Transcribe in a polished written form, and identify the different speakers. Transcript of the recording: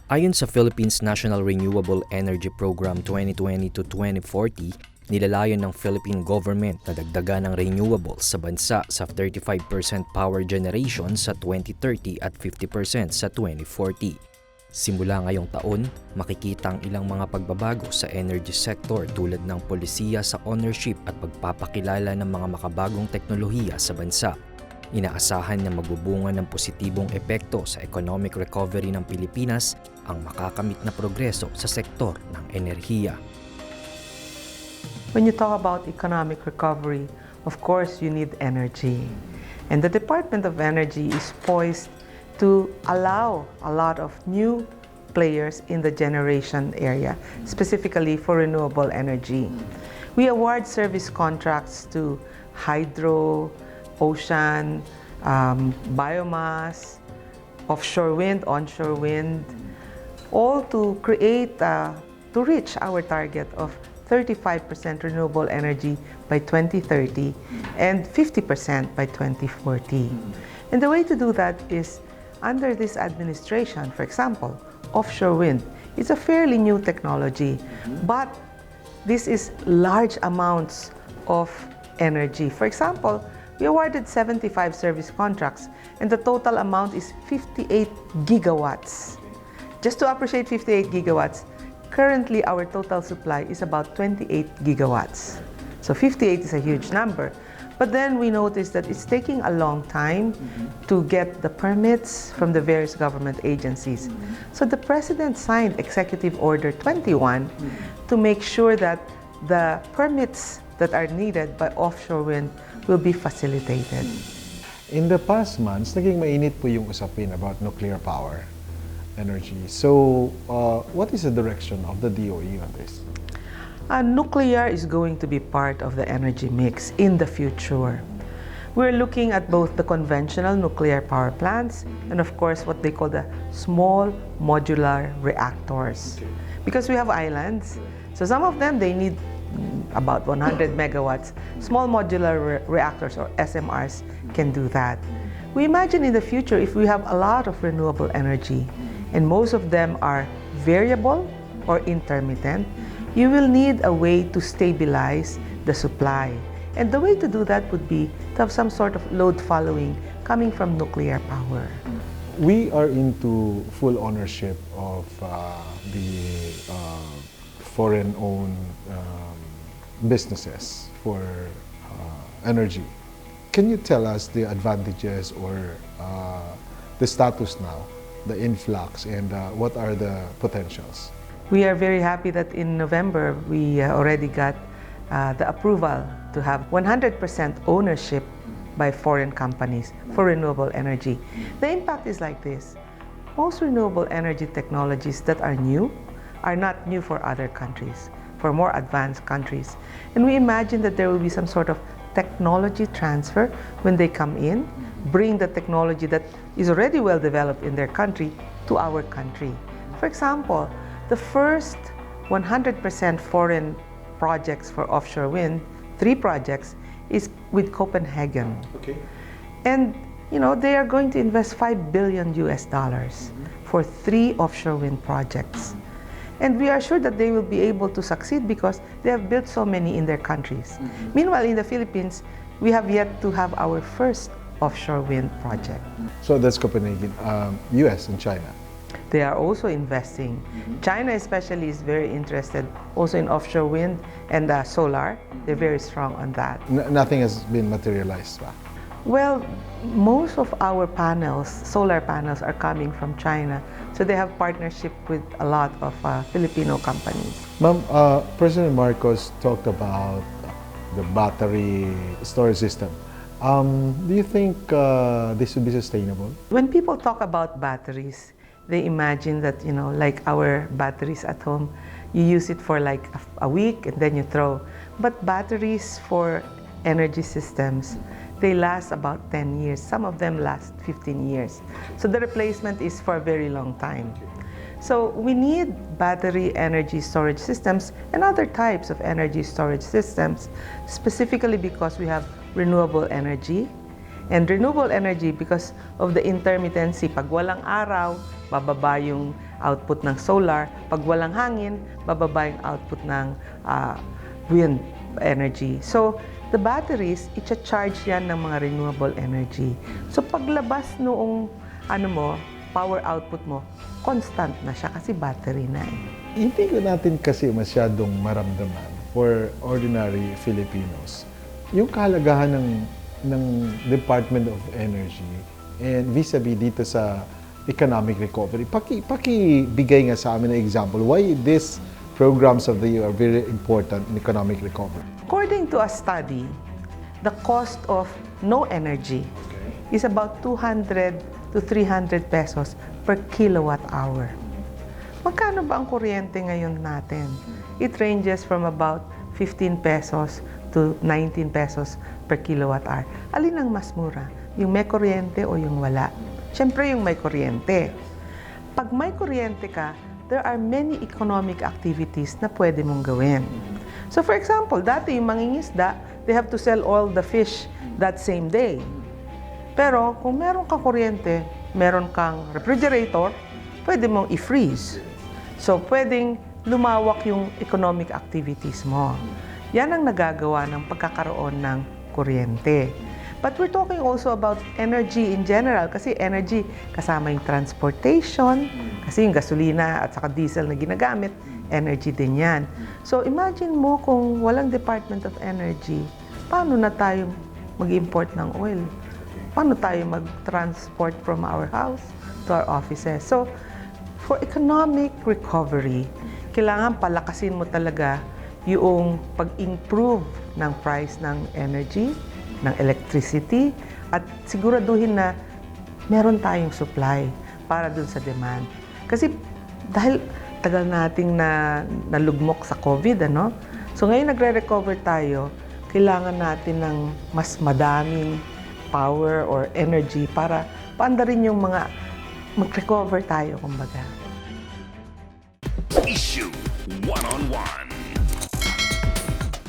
Speaker 1: Ayon sa Philippines National Renewable Energy Program 2020 to 2040, nilalayon ng Philippine government na dagdagan ng renewables sa bansa sa 35% power generation sa 2030 at 50% sa 2040. Simula ngayong taon, makikita ang ilang mga pagbabago sa energy sector tulad ng polisiya sa ownership at pagpapakilala ng mga makabagong teknolohiya sa bansa. Inaasahan na magbubunga ng positibong epekto sa economic recovery ng Pilipinas ang makakamit na progreso sa sektor ng enerhiya.
Speaker 2: When you talk about economic recovery, of course you need energy. And the Department of Energy is poised to allow a lot of new players in the generation area, specifically for renewable energy. We award service contracts to hydro, ocean, biomass, offshore wind, onshore wind, all to create, to reach our target of 35% renewable energy by 2030 and 50% by 2040. And the way to do that is under this administration. For example, offshore wind is a fairly new technology, but this is large amounts of energy. For example, we awarded 75 service contracts and the total amount is 58 gigawatts. Just to appreciate 58 gigawatts, currently our total supply is about 28 gigawatts. So 58 is a huge number. But then we noticed that it's taking a long time to get the permits from the various government agencies. So the President signed Executive Order 21 to make sure that the permits that are needed by offshore wind will be facilitated.
Speaker 3: In the past months, naging mainit po yung usapin about nuclear power energy. So, what is the direction of the DOE on this?
Speaker 2: Nuclear is going to be part of the energy mix in the future. We're looking at both the conventional nuclear power plants and of course what they call the small modular reactors. Because we have islands, so some of them they need about 100 megawatts. Small modular reactors or SMRs can do that. We imagine in the future if we have a lot of renewable energy and most of them are variable or intermittent, you will need a way to stabilize the supply. And the way to do that would be to have some sort of load following coming from nuclear power.
Speaker 3: We are into full ownership of the foreign-owned businesses for energy. Can you tell us the advantages or the status now, the influx, and what are the potentials?
Speaker 2: We are very happy that in November we already got the approval to have 100% ownership by foreign companies for renewable energy. The impact is like this. Most renewable energy technologies that are new are not new for other countries, for more advanced countries. And we imagine that there will be some sort of technology transfer when they come in, bring the technology that is already well developed in their country to our country. For example, the first 100% foreign projects for offshore wind, 3 projects, is with Copenhagen.
Speaker 3: Okay.
Speaker 2: And they are going to invest $5 billion for 3 offshore wind projects. And we are sure that they will be able to succeed because they have built so many in their countries. Meanwhile, in the Philippines, we have yet to have our first offshore wind project.
Speaker 3: So that's Copenhagen, US and China.
Speaker 2: They are also investing. China especially is very interested also in offshore wind and solar. They're very strong on that.
Speaker 3: Nothing has been materialized ba?
Speaker 2: Well, most of our panels, solar panels, are coming from China. So they have partnership with a lot of Filipino companies.
Speaker 3: Ma'am, President Marcos talked about the battery storage system. Do you think this would be sustainable?
Speaker 2: When people talk about batteries, they imagine that, like our batteries at home, you use it for like a week and then you throw. But batteries for energy systems, they last about 10 years. Some of them last 15 years. So the replacement is for a very long time. So we need battery energy storage systems and other types of energy storage systems, specifically because we have renewable energy. And renewable energy, because of the intermittency, pag walang araw, bababa yung output ng solar. Pag walang hangin, bababa yung output ng wind energy. So, the batteries, i-charge yan ng mga renewable energy. So, paglabas noong power output mo, constant na siya kasi battery na eh.
Speaker 3: Hindi ko natin kasi masyadong maramdaman for ordinary Filipinos yung kahalagahan ng Department of Energy and vis-a-vis dito sa economic recovery. Pakibigay nga sa amin ng example why these programs of the year are very important in economic recovery.
Speaker 2: According to a study, the cost of no energy is about 200 to 300 pesos per kilowatt hour. Magkano ba ang kuryente ngayon natin? It ranges from about 15 pesos to 19 pesos per kilowatt hour. Alin ang mas mura? Yung may kuryente o yung wala? Siyempre yung may kuryente. Pag may kuryente ka, there are many economic activities na pwede mong gawin. So for example, dati yung mangingisda, they have to sell all the fish that same day. Pero kung meron kang kuryente, meron kang refrigerator, pwede mong i-freeze. So pwedeng lumawak yung economic activities mo. Yan ang nagagawa ng pagkakaroon ng kuryente. But we're talking also about energy in general kasi energy kasama yung transportation, kasi yung gasolina at saka diesel na ginagamit, energy din yan. So imagine mo kung walang Department of Energy, paano na tayo mag-import ng oil? Paano tayo mag-transport from our house to our offices? So for economic recovery, kailangan palakasin mo talaga yung pag-improve ng price ng energy, ng electricity, at siguraduhin na meron tayong supply para dun sa demand. Kasi dahil tagal nating nalugmok sa COVID, So ngayon nagre-recover tayo, kailangan natin ng mas madaming power or energy para paandarin yung mga mag-recover tayo, kumbaga.
Speaker 4: Isyu One-on-One.